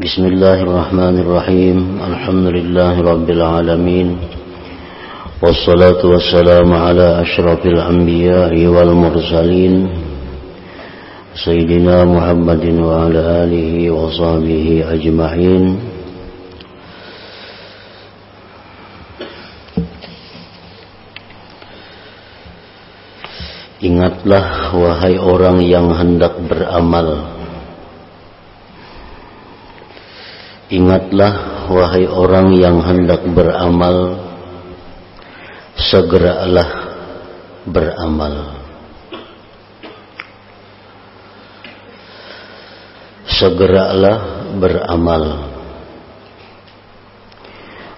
Bismillahirrahmanirrahim. Alhamdulillahirabbil alamin. Wassalatu wassalamu ala asyrafil anbiya'i wal mursalin Sayyidina Muhammadin wa ala alihi wa sahbihi ajma'in. Ingatlah wahai orang yang hendak beramal. Ingatlah wahai orang yang hendak beramal, segeralah beramal. Segeralah beramal.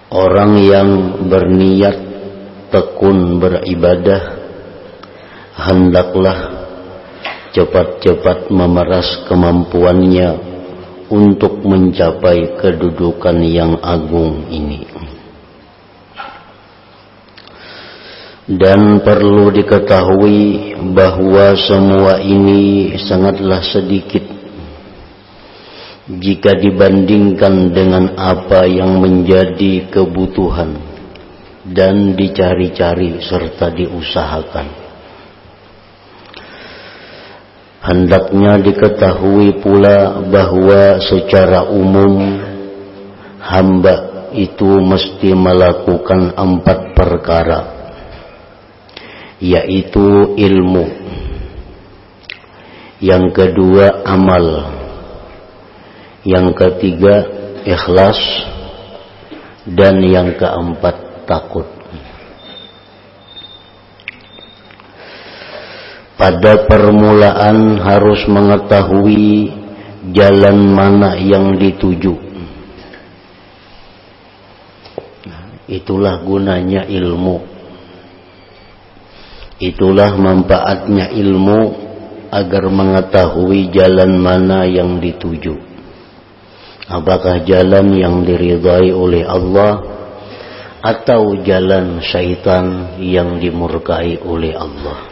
Orang yang berniat tekun beribadah, hendaklah cepat-cepat memeras kemampuannya untuk mencapai kedudukan yang agung ini. Dan perlu diketahui bahwa semua ini sangatlah sedikit jika dibandingkan dengan apa yang menjadi kebutuhan dan dicari-cari serta diusahakan. Hendaknya diketahui pula bahwa secara umum hamba itu mesti melakukan 4 perkara, yaitu ilmu, yang kedua amal, yang ketiga ikhlas, dan yang keempat takut. Pada permulaan harus mengetahui jalan mana yang dituju. Itulah gunanya ilmu. Itulah manfaatnya ilmu, agar mengetahui jalan mana yang dituju. Apakah jalan yang diridhai oleh Allah atau jalan syaitan yang dimurkai oleh Allah.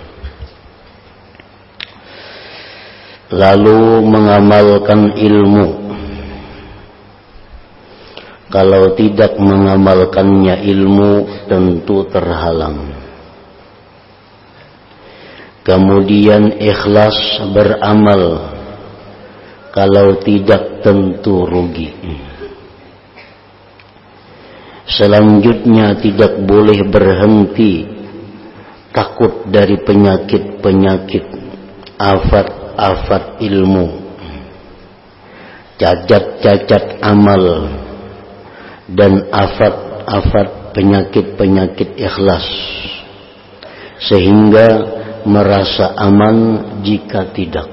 Lalu mengamalkan ilmu. Kalau tidak mengamalkannya ilmu, tentu terhalang. Kemudian ikhlas beramal. Kalau tidak, tentu rugi. Selanjutnya tidak boleh berhenti takut dari penyakit-penyakit, afat ilmu, cacat-cacat amal, dan afat penyakit-penyakit ikhlas, sehingga merasa aman jika tidak.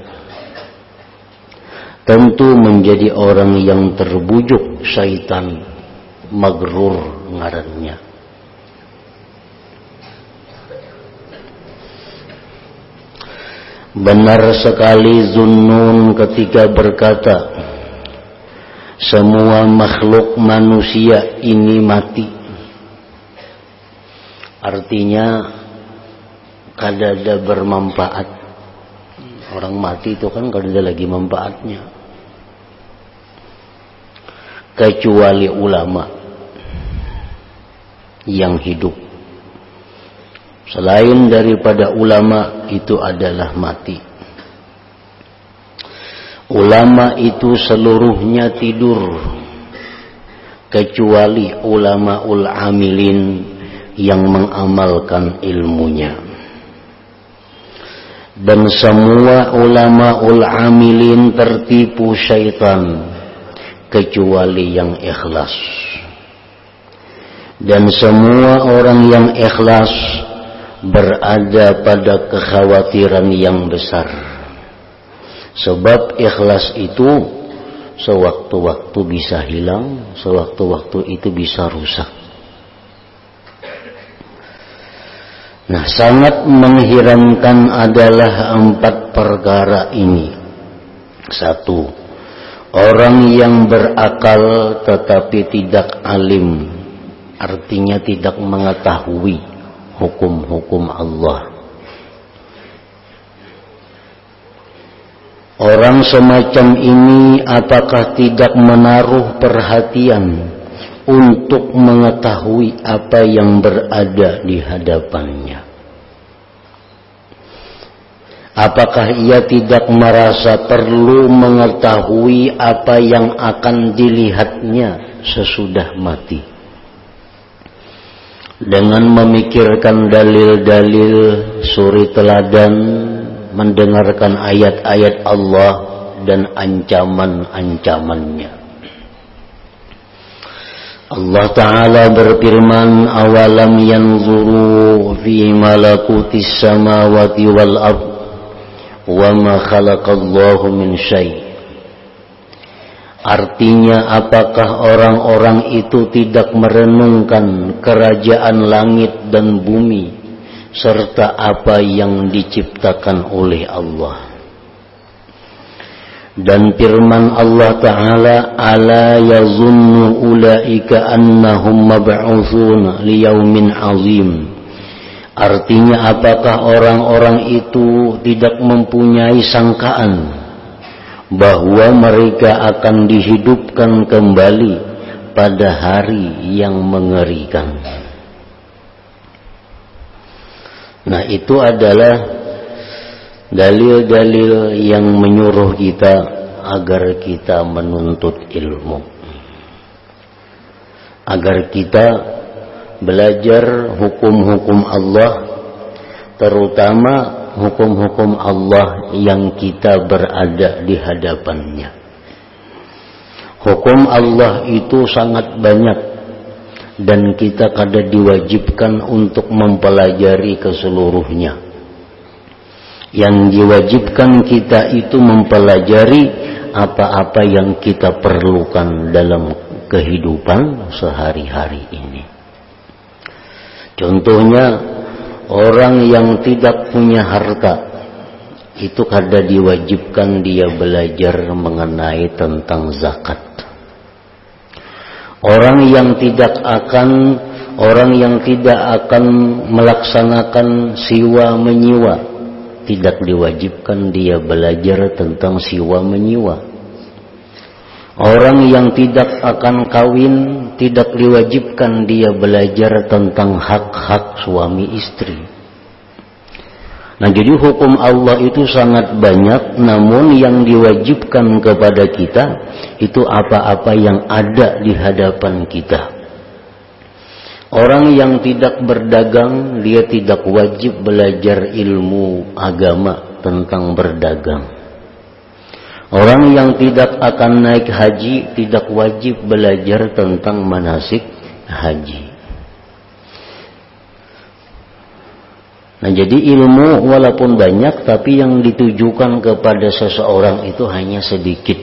Tentu menjadi orang yang terbujuk syaitan, magrur ngarannya. Benar sekali Zunnun ketika berkata, semua makhluk manusia ini mati. Artinya kadada bermanfaat. Orang mati itu kan kadada lagi manfaatnya. Kecuali ulama yang hidup. Selain daripada ulama, itu adalah mati. Ulama itu seluruhnya tidur, kecuali ulamaul amilin yang mengamalkan ilmunya. Dan semua ulamaul amilin tertipu syaitan, kecuali yang ikhlas. Dan semua orang yang ikhlas berada pada kekhawatiran yang besar. Sebab ikhlas itu sewaktu-waktu bisa hilang, sewaktu-waktu itu bisa rusak. Nah, sangat mengherankan adalah 4 perkara ini. 1. Orang yang berakal tetapi tidak alim, artinya tidak mengetahui hukum-hukum Allah. Orang semacam ini apakah tidak menaruh perhatian untuk mengetahui apa yang berada di hadapannya? Apakah ia tidak merasa perlu mengetahui apa yang akan dilihatnya sesudah mati? Dengan memikirkan dalil-dalil, suri teladan, mendengarkan ayat-ayat Allah dan ancaman-ancamannya. Allah Ta'ala berfirman, awalam yanzuru fi malakutis samawati wal ard wa ma khalaqallahu min syai'. Artinya, apakah orang-orang itu tidak merenungkan kerajaan langit dan bumi serta apa yang diciptakan oleh Allah? Dan firman Allah Ta'ala, ala yazunnu ulaika annahum mab'uthun liyaumin azim. Artinya, apakah orang-orang itu tidak mempunyai sangkaan bahwa mereka akan dihidupkan kembali pada hari yang mengerikan? Nah, itu adalah dalil-dalil yang menyuruh kita agar kita menuntut ilmu, agar kita belajar hukum-hukum Allah, terutama hukum-hukum Allah yang kita berada di hadapannya. Hukum Allah itu sangat banyak dan kita kada diwajibkan untuk mempelajari keseluruhnya. Yang diwajibkan kita itu mempelajari apa-apa yang kita perlukan dalam kehidupan sehari-hari ini. Contohnya, orang yang tidak punya harta itu kada diwajibkan dia belajar mengenai tentang zakat. Orang yang tidak akan melaksanakan siwa menyiwa, tidak diwajibkan dia belajar tentang siwa menyiwa. Orang yang tidak akan kawin, tidak diwajibkan dia belajar tentang hak-hak suami istri. Nah, jadi hukum Allah itu sangat banyak, namun yang diwajibkan kepada kita itu apa-apa yang ada di hadapan kita. Orang yang tidak berdagang, dia tidak wajib belajar ilmu agama tentang berdagang. Orang yang tidak akan naik haji tidak wajib belajar tentang manasik haji. Nah, jadi ilmu walaupun banyak, tapi yang ditujukan kepada seseorang itu hanya sedikit.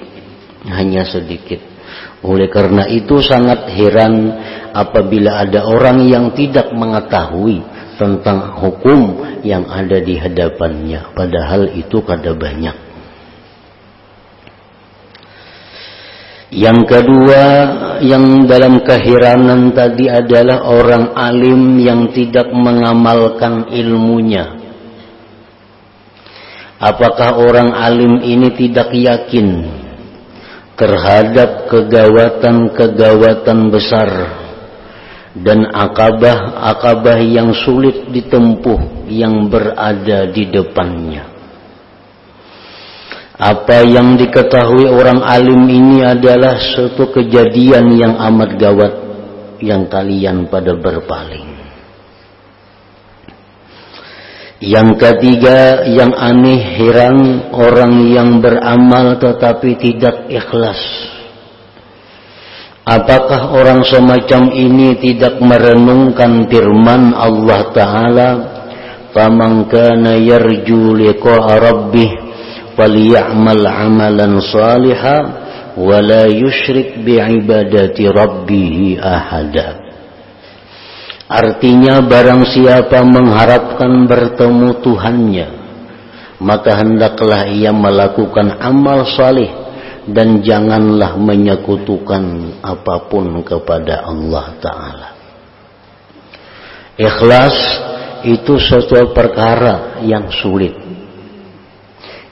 Oleh karena itu sangat heran apabila ada orang yang tidak mengetahui tentang hukum yang ada di hadapannya, padahal itu kada banyak. Yang kedua, yang dalam keheranan tadi adalah orang alim yang tidak mengamalkan ilmunya. Apakah orang alim ini tidak yakin terhadap kegawatan-kegawatan besar dan akabah yang sulit ditempuh yang berada di depannya? Apa yang diketahui orang alim ini adalah suatu kejadian yang amat gawat yang kalian pada berpaling. Yang ketiga, yang aneh heran, orang yang beramal tetapi tidak ikhlas. Apakah orang semacam ini tidak merenungkan firman Allah Ta'ala, "Faman kana yarju liqa'a rabbih فَلْيَعْمَلْ عَمَلًا صَالِحًا وَلَا يُشْرِكْ بِعِبَادَةِ رَبِّهِ أَحَدًا." Artinya barang siapa mengharapkan bertemu Tuhannya, maka hendaklah ia melakukan amal saleh dan janganlah menyekutukan apapun kepada Allah Ta'ala. Ikhlas itu suatu perkara yang sulit.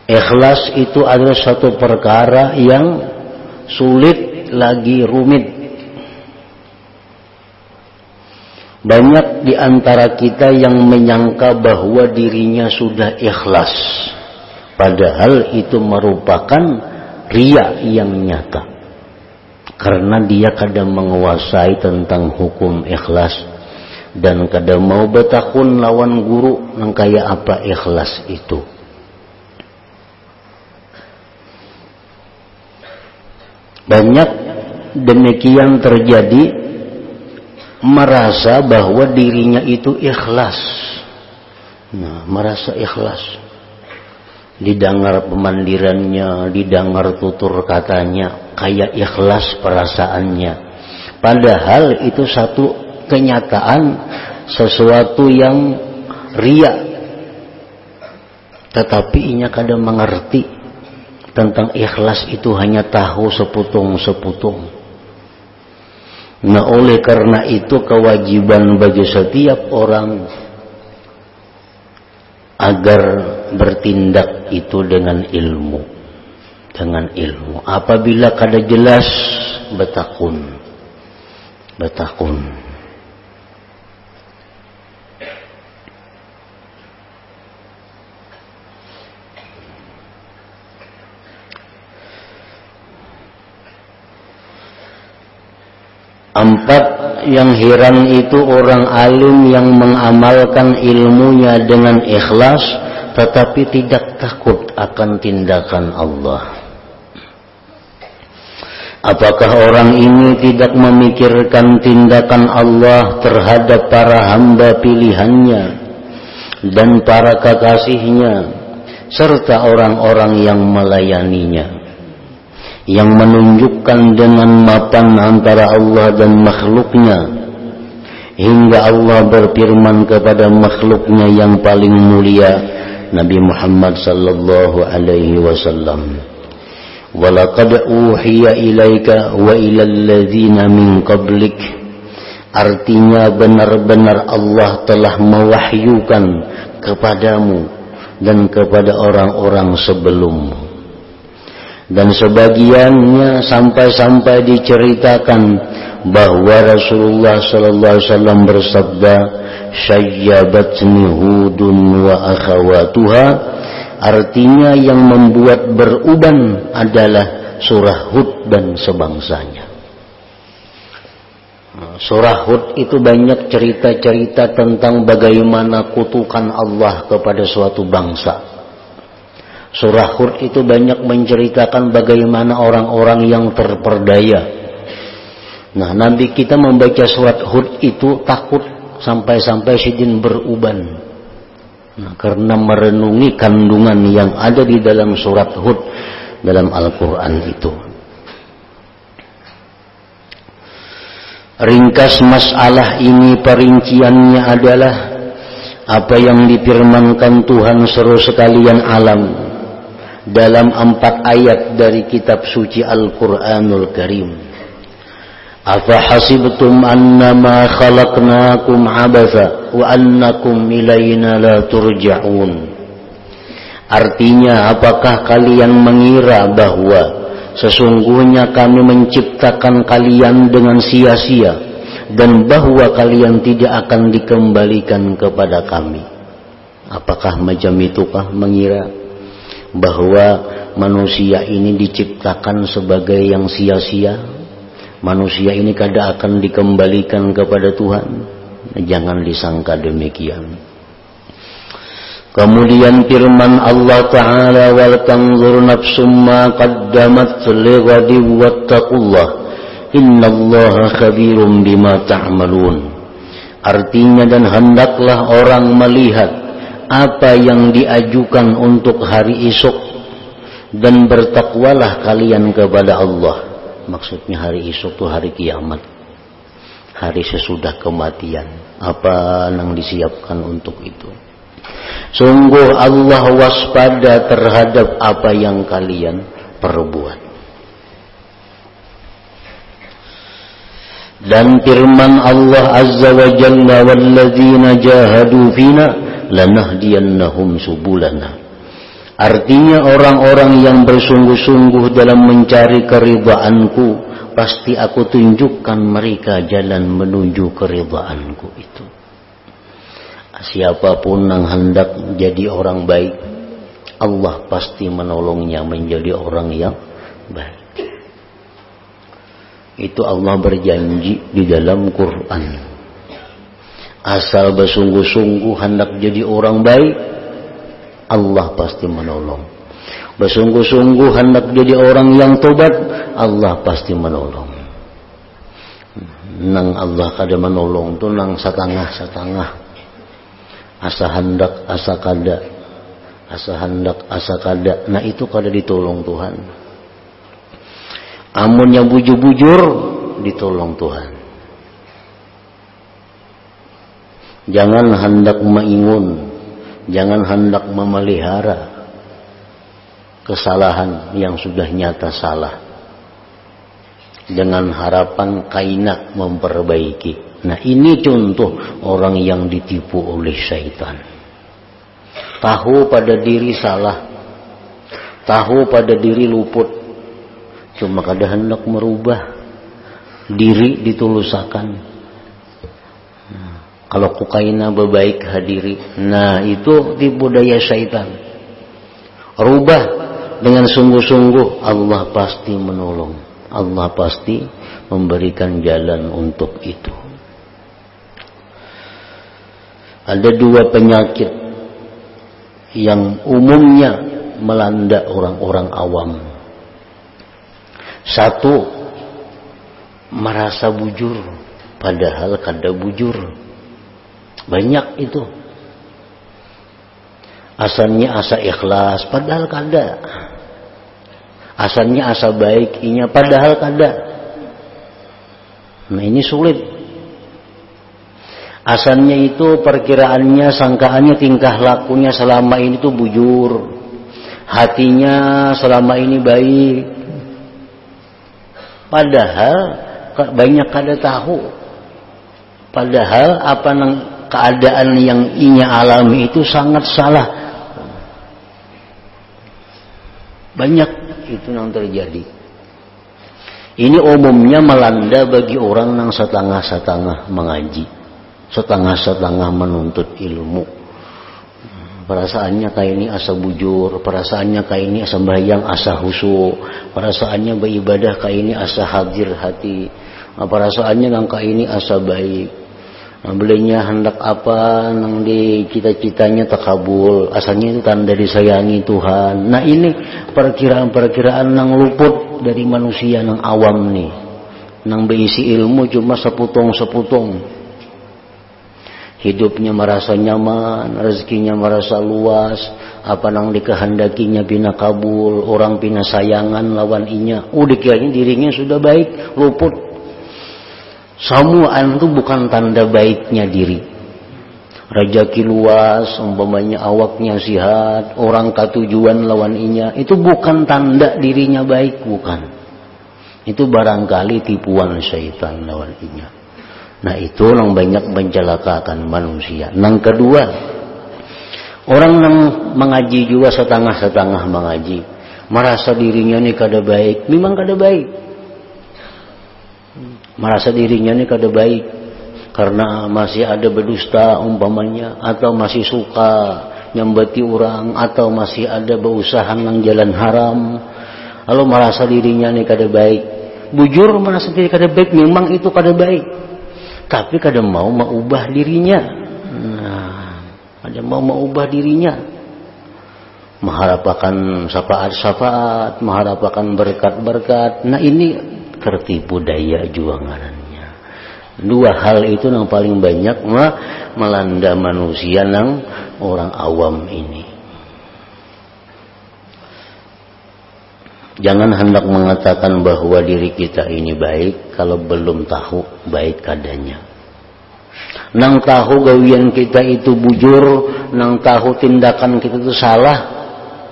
Ikhlas itu adalah suatu perkara yang sulit lagi rumit. Banyak di antara kita yang menyangka bahwa dirinya sudah ikhlas, padahal itu merupakan riya yang nyata. Karena dia kadang menguasai tentang hukum ikhlas dan kadang mau betakun lawan guru nang kaya apa ikhlas itu. Banyak demikian terjadi, merasa bahwa dirinya itu ikhlas. Nah, merasa ikhlas. Didengar pemandirannya, didengar tutur katanya, kayak ikhlas perasaannya. Padahal itu satu kenyataan, sesuatu yang riya. Tetapi inya kadang mengerti tentang ikhlas itu hanya tahu seputung-seputung. Nah, oleh karena itu kewajiban bagi setiap orang agar bertindak itu dengan ilmu. Dengan ilmu. Apabila kada jelas, betakun. Betakun. Empat, yang heran itu orang alim yang mengamalkan ilmunya dengan ikhlas tetapi tidak takut akan tindakan Allah. Apakah orang ini tidak memikirkan tindakan Allah terhadap para hamba pilihannya dan para kekasihnya serta orang-orang yang melayaninya, yang menunjukkan dengan mapan antara Allah dan makhluknya, hingga Allah berfirman kepada makhluknya yang paling mulia, Nabi Muhammad sallallahu alaihi wasallam, "Walaqad uhiya ilaika wa ilal ladzina min qablik." Artinya benar-benar Allah telah mewahyukan kepadamu dan kepada orang-orang sebelummu. Dan sebagiannya sampai-sampai diceritakan bahwa Rasulullah sallallahu alaihi wasallam bersabda, "Syayyabatni Hudun wa akhawatuha." Artinya yang membuat beruban adalah surah Hud dan sebangsanya. Surah Hud itu banyak cerita-cerita tentang bagaimana kutukan Allah kepada suatu bangsa. Surah Hud itu banyak menceritakan bagaimana orang-orang yang terperdaya. Nah, Nabi kita membaca surat Hud itu takut sampai-sampai sidin beruban. Nah, karena merenungi kandungan yang ada di dalam surat Hud dalam Al-Quran itu. Ringkas masalah ini perinciannya adalah apa yang difirmankan Tuhan seru sekalian alam dalam 4 ayat dari kitab suci Al-Quranul Karim. Afa hasibtum annama khalaqnakum abasa wa annakum ilayna la turja'un. Artinya, apakah kalian mengira bahwa sesungguhnya kami menciptakan kalian dengan sia-sia dan bahwa kalian tidak akan dikembalikan kepada kami? Apakah macam itukah mengira bahwa manusia ini diciptakan sebagai yang sia-sia? Manusia ini kada akan dikembalikan kepada Tuhan? Jangan disangka demikian. Kemudian firman Allah Ta'ala, "Wal tanzur nafsum ma qaddamat lighadi wattaqullah innallaha khabirum bima ta'malun." Artinya, dan hendaklah orang melihat apa yang diajukan untuk hari esok dan bertakwalah kalian kepada Allah. Maksudnya hari esok itu hari kiamat, hari sesudah kematian. apa yang disiapkan untuk itu. Sungguh Allah waspada terhadap apa yang kalian perbuat. Dan firman Allah Azza wa Jalla, walladzina jahadu fina lanahdiyannahum subulana. Artinya orang-orang yang bersungguh-sungguh dalam mencari keridhaanku, pasti aku tunjukkan mereka jalan menuju keridhaanku itu. Siapapun yang hendak jadi orang baik, Allah pasti menolongnya menjadi orang yang baik. Itu Allah berjanji di dalam Quran. Asal bersungguh-sungguh hendak jadi orang baik, Allah pasti menolong. Bersungguh-sungguh hendak jadi orang yang tobat, Allah pasti menolong. Nang Allah kada menolong tu nang setengah-setengah. Asa hendak asa kada, asa hendak asa kada. Nah itu kada ditolong Tuhan. Amunnya bujur-bujur ditolong Tuhan. Jangan hendak mengingun, jangan hendak memelihara kesalahan yang sudah nyata salah dengan harapan kaina memperbaiki. Nah ini contoh orang yang ditipu oleh syaitan. Tahu pada diri salah, tahu pada diri luput, cuma kada hendak merubah diri ditulusakan. Kalau kukaina bebaik hadiri, nah itu tipu daya syaitan. Rubah dengan sungguh-sungguh, Allah pasti menolong, Allah pasti memberikan jalan untuk itu. Ada dua penyakit yang umumnya melanda orang-orang awam. Satu, merasa bujur padahal kada bujur. Banyak itu. Asalnya asa ikhlas padahal kada. Asalnya asa baik inya padahal kada. Nah ini sulit. Asalnya itu perkiraannya, sangkaannya, tingkah lakunya selama ini tuh bujur. Hatinya selama ini baik. Padahal banyak kada tahu. Padahal apa nang keadaan yang inya alami itu sangat salah. Banyak itu yang terjadi. Ini umumnya melanda bagi orang yang setengah-setengah mengaji, setengah-setengah menuntut ilmu. Perasaannya kayak ini asa bujur, perasaannya kayak ini asa sembahyang asa khusyuk, perasaannya beribadah kayak ini asa hadir hati, perasaannya yang kayak ini asa baik. Belinya hendak apa nang di cita-citanya takabul, asalnya itu tanda disayangi Tuhan. Nah ini perkiraan-perkiraan nang luput dari manusia nang awam nih, nang berisi ilmu cuma seputong-seputong. Hidupnya merasa nyaman, rezekinya merasa luas, apa nang dikehendakinya bina kabul, orang bina sayangan lawan inya. Dikiranya dirinya sudah baik, luput. Samuan itu bukan tanda baiknya diri. Rezeki luas, umpamanya awaknya sihat, orang katujuan lawan inya, itu bukan tanda dirinya baik, bukan. Itu barangkali tipuan syaitan lawan inya. Nah itu yang banyak mencelakakan manusia. Yang kedua, orang yang mengaji juga setengah-setengah mengaji, merasa dirinya ini kada baik, memang kada baik. Merasa dirinya ini kada baik karena masih ada berdusta umpamanya, atau masih suka nyambati orang, atau masih ada berusaha nang jalan haram, lalu merasa dirinya ini kada baik. Bujur merasa diri kada baik, memang itu kada baik, tapi kada mau mengubah dirinya. Nah, kada mau mengubah dirinya, mengharapkan syafaat-syafaat, mengharapkan berkat-berkat. Nah ini tertipu daya juangannya. Dua hal itu yang paling banyak melanda manusia yang orang awam ini. Jangan hendak mengatakan bahwa diri kita ini baik kalau belum tahu baik adanya. nang tahu gawian kita itu bujur, nang tahu tindakan kita itu salah,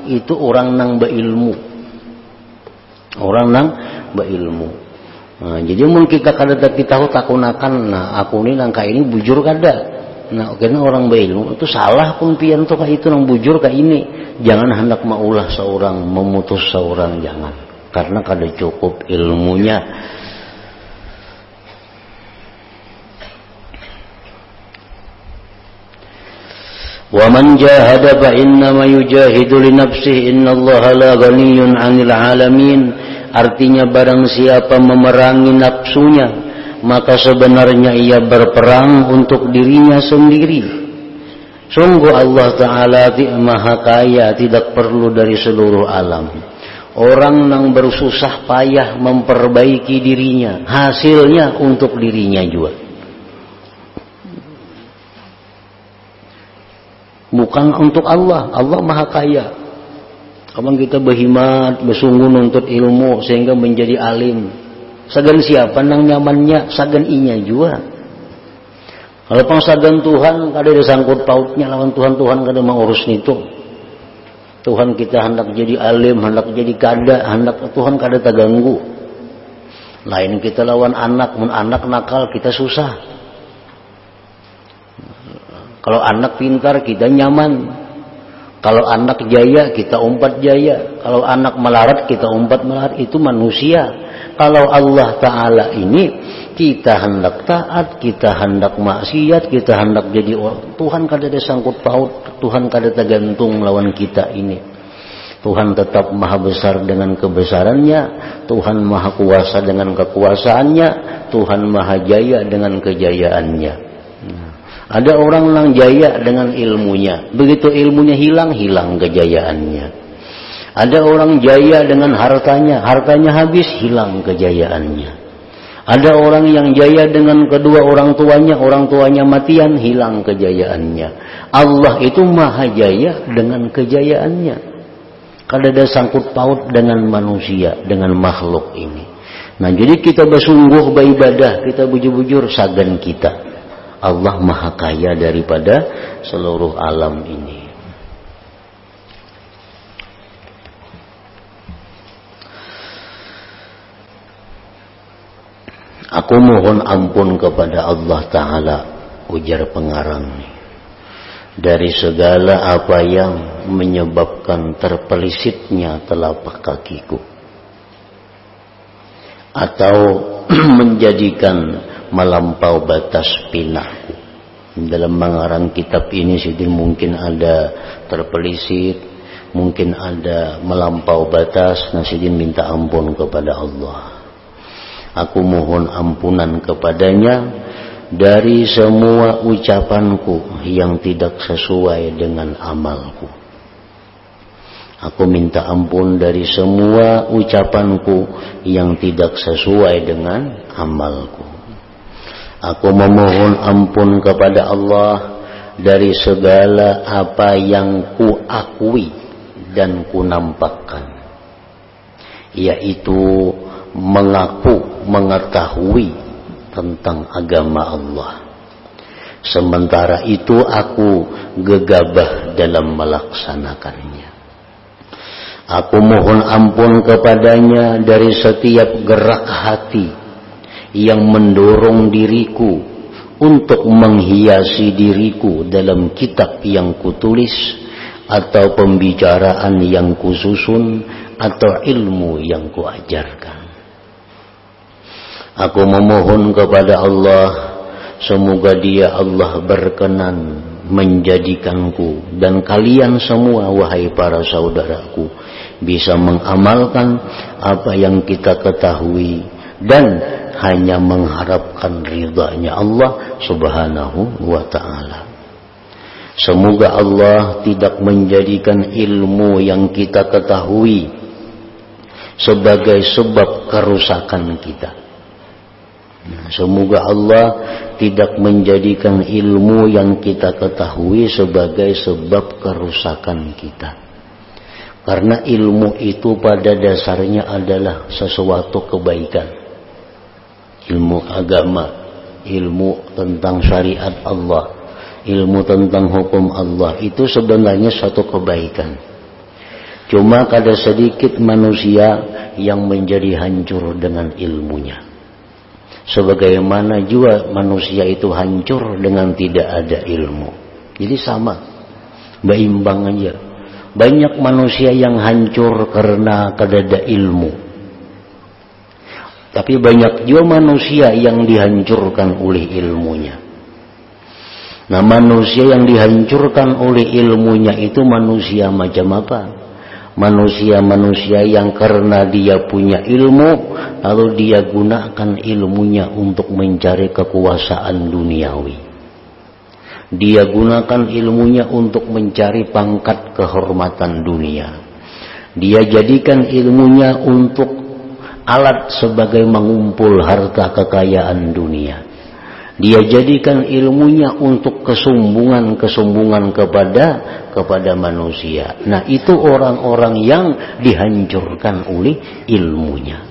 itu orang nang berilmu. Orang nang berilmu. Nah, jadi mun kita kada tapi tahu takunakan, nah aku ini nangka ini bujur kada. Nah, karena orang berilmu itu salah pun pian tuh itu nang bujur ka ini. Jangan hendak maulah seorang memutus seorang, jangan. Karena kada cukup ilmunya. Wa man jahada fa innama yujahidu li nafsihi innallaha la ghaniyyun 'anil 'alamin. Artinya barang siapa memerangi nafsunya, maka sebenarnya ia berperang untuk dirinya sendiri. Sungguh Allah Ta'ala maha kaya, tidak perlu dari seluruh alam. Orang yang bersusah payah memperbaiki dirinya, hasilnya untuk dirinya juga. Bukan untuk Allah. Allah maha kaya. Abang kita berhimat, bersungguh nuntut ilmu sehingga menjadi alim. Sagan siapa nang nyamannya, sagan inya juga. Kalau pang sagan Tuhan, kada ada sangkut pautnya lawan Tuhan. Tuhan kada mengurus itu. Tuhan kita hendak jadi alim, hendak jadi kada, hendak Tuhan kada terganggu. Lain kita lawan anak, mun anak nakal kita susah. Kalau anak pintar kita nyaman. Kalau anak jaya kita umpat jaya. Kalau anak melarat kita umpat melarat. Itu manusia. Kalau Allah Ta'ala ini kita hendak taat, kita hendak maksiat, kita hendak jadi orang. Tuhan kada ada sangkut paut, Tuhan kada tergantung lawan kita ini. Tuhan tetap maha besar dengan kebesarannya, Tuhan maha kuasa dengan kekuasaannya, Tuhan maha jaya dengan kejayaannya. Ada orang yang jaya dengan ilmunya, begitu ilmunya hilang, hilang kejayaannya. Ada orang jaya dengan hartanya, hartanya habis, hilang kejayaannya. Ada orang yang jaya dengan kedua orang tuanya matian, hilang kejayaannya. Allah itu maha jaya dengan kejayaannya. Kada ada sangkut paut dengan manusia, dengan makhluk ini. Nah, jadi kita bersungguh beribadah, kita bujur-bujur sagan kita. Allah maha kaya daripada seluruh alam ini. Aku mohon ampun kepada Allah Ta'ala, ujar pengarang, dari segala apa yang menyebabkan terpelisitnya telapak kakiku, atau menjadikan melampau batas pinahku. Dalam mengarang kitab ini Sidin mungkin ada terpelisit, mungkin ada melampau batas. Nah, Sidin minta ampun kepada Allah. Aku mohon ampunan kepadanya dari semua ucapanku yang tidak sesuai dengan amalku. Aku minta ampun dari semua ucapanku yang tidak sesuai dengan amalku. Aku memohon ampun kepada Allah dari segala apa yang ku akui dan ku nampakkan, yaitu mengaku mengetahui tentang agama Allah. Sementara itu aku gegabah dalam melaksanakannya. Aku mohon ampun kepadanya dari setiap gerak hati yang mendorong diriku untuk menghiasi diriku dalam kitab yang kutulis, atau pembicaraan yang kususun, atau ilmu yang kuajarkan. Aku memohon kepada Allah, semoga Dia Allah berkenan menjadikanku dan kalian semua, wahai para saudaraku, bisa mengamalkan apa yang kita ketahui dan hanya mengharapkan ridhanya Allah Subhanahu wa ta'ala. Semoga Allah tidak menjadikan ilmu yang kita ketahui sebagai sebab kerusakan kita. Semoga Allah tidak menjadikan ilmu yang kita ketahui sebagai sebab kerusakan kita. Karena ilmu itu pada dasarnya adalah sesuatu kebaikan. Ilmu agama, ilmu tentang syariat Allah, ilmu tentang hukum Allah, itu sebenarnya suatu kebaikan. Cuma ada sedikit manusia yang menjadi hancur dengan ilmunya. Sebagaimana juga manusia itu hancur dengan tidak ada ilmu. Jadi sama, berimbang aja. Banyak manusia yang hancur karena kada ilmu. Tapi banyak juga manusia yang dihancurkan oleh ilmunya. Nah, manusia yang dihancurkan oleh ilmunya itu manusia macam apa? Manusia-manusia yang karena dia punya ilmu, lalu dia gunakan ilmunya untuk mencari kekuasaan duniawi. Dia gunakan ilmunya untuk mencari pangkat kehormatan dunia. Dia jadikan ilmunya untuk alat sebagai mengumpul harta kekayaan dunia. Dia jadikan ilmunya untuk kesombongan kepada manusia. Nah, itu orang-orang yang dihancurkan oleh ilmunya.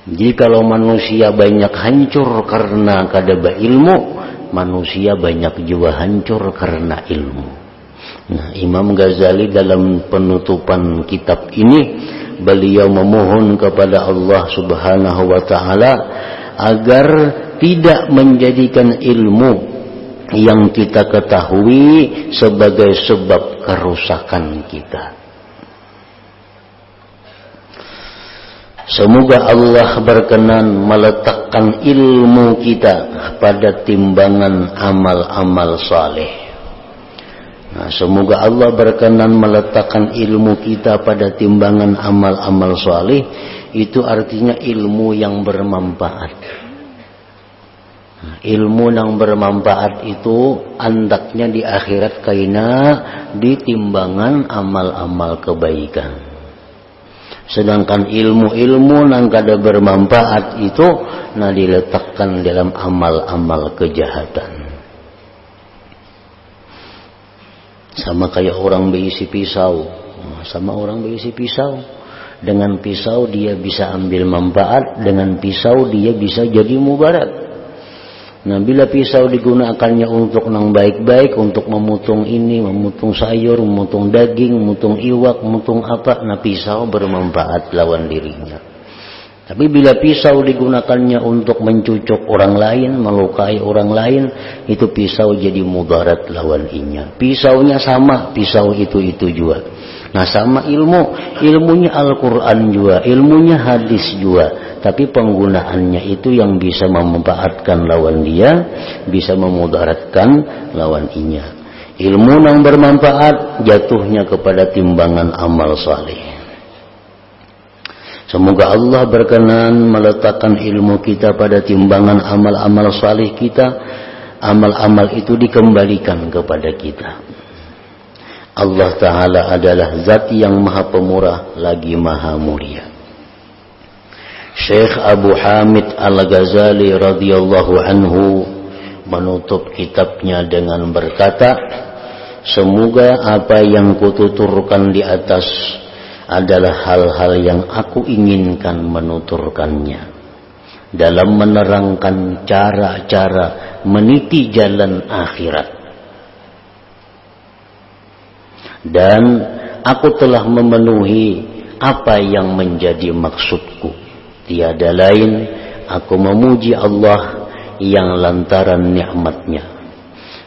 Jadi kalau manusia banyak hancur karena kada ilmu, manusia banyak juga hancur karena ilmu. Nah, Imam Ghazali dalam penutupan kitab ini, beliau memohon kepada Allah Subhanahu wa ta'ala agar tidak menjadikan ilmu yang kita ketahui sebagai sebab kerusakan kita. Semoga Allah berkenan meletakkan ilmu kita pada timbangan amal-amal saleh. Nah, semoga Allah berkenan meletakkan ilmu kita pada timbangan amal-amal saleh. Itu artinya ilmu yang bermanfaat. Nah, ilmu yang bermanfaat itu andaknya di akhirat kaina di timbangan amal-amal kebaikan. Sedangkan ilmu-ilmu yang kada bermanfaat itu nah diletakkan dalam amal-amal kejahatan. Sama kayak orang berisi pisau. Sama orang berisi pisau. Dengan pisau dia bisa ambil manfaat. Dengan pisau dia bisa jadi mudarat. Nah, bila pisau digunakannya untuk yang baik-baik, untuk memutung ini, memutung sayur, memutung daging, memutung iwak, memutung apa, nah pisau bermanfaat lawan dirinya. Tapi bila pisau digunakannya untuk mencucuk orang lain, melukai orang lain, itu pisau jadi mudarat lawan inya. Pisaunya sama, pisau itu juga. Nah, sama ilmunya Al-Quran juga, ilmunya hadis juga. Tapi penggunaannya itu yang bisa memanfaatkan lawan dia, bisa memudaratkan lawan inya. Ilmu yang bermanfaat jatuhnya kepada timbangan amal saleh. Semoga Allah berkenan meletakkan ilmu kita pada timbangan amal-amal saleh kita. Amal-amal itu dikembalikan kepada kita. Allah Ta'ala adalah zat yang maha pemurah lagi maha mulia. Syekh Abu Hamid Al-Ghazali radhiyallahu anhu menutup kitabnya dengan berkata, semoga apa yang kututurkan di atas adalah hal-hal yang aku inginkan menuturkannya dalam menerangkan cara-cara meniti jalan akhirat. Dan aku telah memenuhi apa yang menjadi maksudku. Tiada lain aku memuji Allah yang lantaran nikmatnya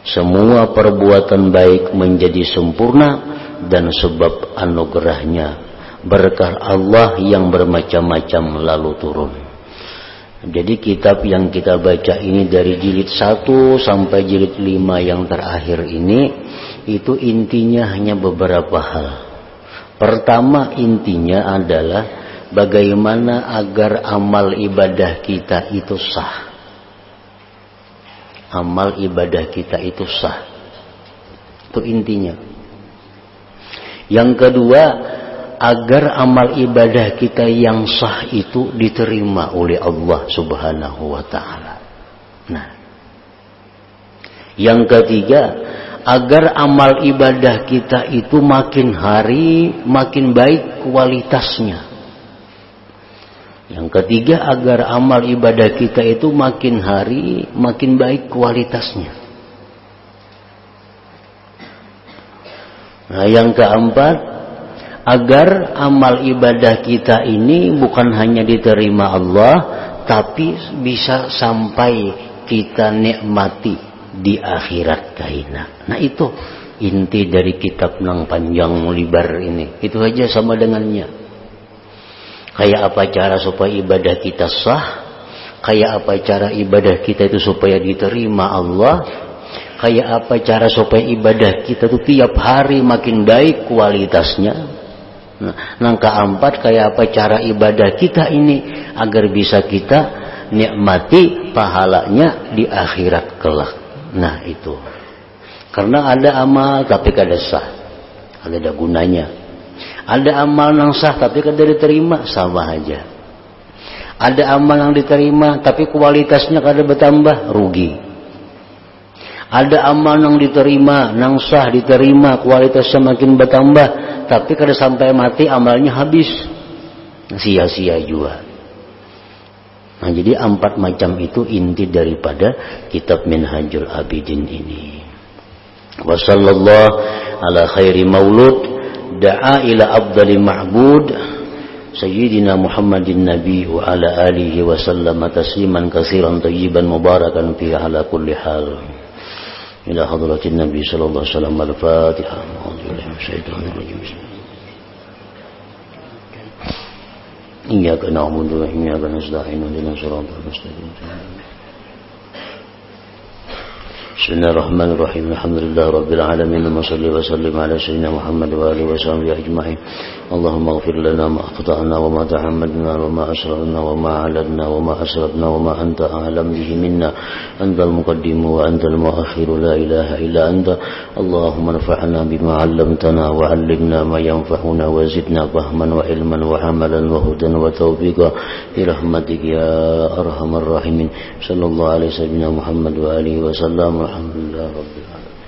semua perbuatan baik menjadi sempurna, dan sebab anugerahnya berkah Allah yang bermacam-macam lalu turun. Jadi kitab yang kita baca ini dari jilid 1 sampai jilid 5 yang terakhir ini, itu intinya hanya beberapa hal. Pertama, intinya adalah bagaimana agar amal ibadah kita itu sah. Amal ibadah kita itu sah. Itu intinya. Yang kedua, agar amal ibadah kita yang sah itu diterima oleh Allah Subhanahu wa ta'ala. Nah, yang ketiga, agar amal ibadah kita itu makin hari makin baik kualitasnya. Yang ketiga, agar amal ibadah kita itu makin hari makin baik kualitasnya. Nah, yang keempat, agar amal ibadah kita ini bukan hanya diterima Allah, tapi bisa sampai kita nikmati di akhirat kaina. Nah, itu inti dari kitab nang panjang lebar ini. Itu aja sama dengannya. Kayak apa cara supaya ibadah kita sah? Kayak apa cara ibadah kita itu supaya diterima Allah? Kayak apa cara supaya ibadah kita itu tiap hari makin baik kualitasnya? Nah, yang keempat, kayak apa cara ibadah kita ini agar bisa kita nikmati pahalanya di akhirat kelak. Nah, itu. Karena ada amal tapi kada sah, kada ada gunanya. Ada amal yang sah tapi kada diterima, sama aja. Ada amal yang diterima tapi kualitasnya kada bertambah, rugi. Ada amal yang diterima, yang sah diterima, kualitasnya makin bertambah, tapi kada sampai mati amalnya habis, sia-sia juga. Nah, jadi 4 macam itu inti daripada kitab Minhajul Abidin ini. Wa sallallahu ala khairi maulud da'a ila afdali ma'bud sayyidina Muhammadin nabi wa ala alihi wa sallama tasliman katsiran tayyiban mubarakan fi ala kulli hal ila hadratin nabi sallallahu alaihi wasallam. Al-Fatihah. A'udzubillahi minasyaitonir rajim. Iyyaka na'budu wa iyyaka nasta'in ihdinas siratal mustaqim. Bismillahirrahmanirrahim. Alhamdulillah rabbil alamin. Wassalli wa sallim ala sayyidina Muhammad wa alihi wa sahbihi ajma'in. Allahumma ighfir lana ma akhta'na wa ma ta'ammadna wa ma asrarna wa ma 'alanna wa ma asrafna wa ma anta a'lam bihi minna. Antal muqaddim wa antal muakhir, la ilaha illa anta. Allahumma anfa'na bima 'allamtana wa 'allimna ma yanfa'una wa zidna fahman wa ilman wa 'amalan wa hudan wa tawfiqa bi rahmatika ya arhamar rahimin. Sallallahu alaihi wasallam Muhammad wa alihi wa sallam. Alhamdulillah rabbil alamin.